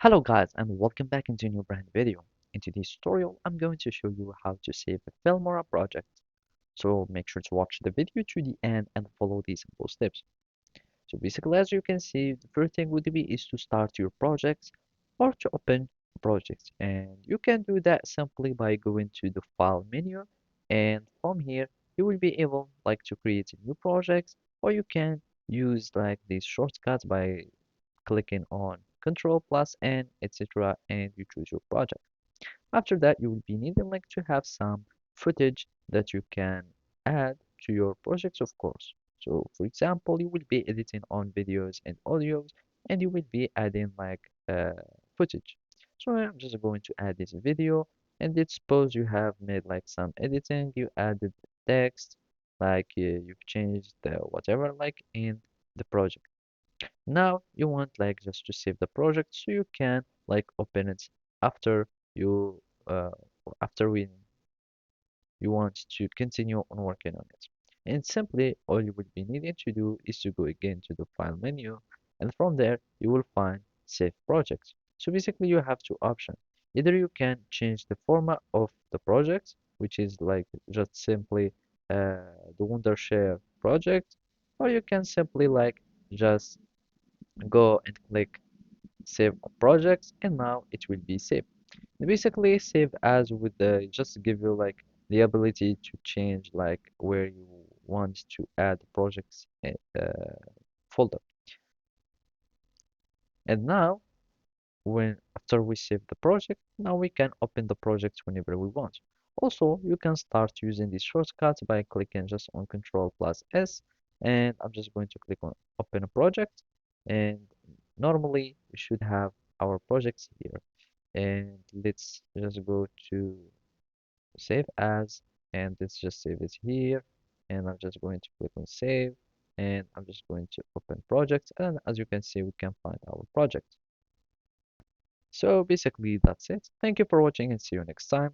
Hello guys and welcome back into a new brand video. In today's tutorial, I'm going to show you how to save a Filmora project. So make sure to watch the video to the end and follow these simple steps. So basically, as you can see, the first thing would be is to start your projects or to open projects. And you can do that simply by going to the file menu, and from here you will be able to create new projects, or you can use these shortcuts by clicking on Control plus N, etc. and you choose your project. After that, you will be needing to have some footage that you can add to your projects, of course. So, for example, you will be editing on videos and audios, and you will be adding footage. So I'm just going to add this video, and let's suppose you have made some editing, you added text, you've changed the whatever in the project. Now you want just to save the project so you can open it after you uh, after you want to continue on working on it. And simply all you will be needing to do is to go again to the file menu, and from there you will find save projects. So basically you have two options. Either you can change the format of the project, which is just simply the Wondershare project, or you can simply just go and click save projects, and now it will be saved. Basically save as would just give you the ability to change where you want to add projects folder. And now when after we save the project, now we can open the project whenever we want. Also, you can start using these shortcuts by clicking just on Control plus S, and I'm just going to click on open a project, and normally we should have our projects here. And let's just go to save as, and let's just save it here, and I'm just going to click on save, and I'm just going to open project, and as you can see we can find our project. So basically that's it. Thank you for watching and see you next time.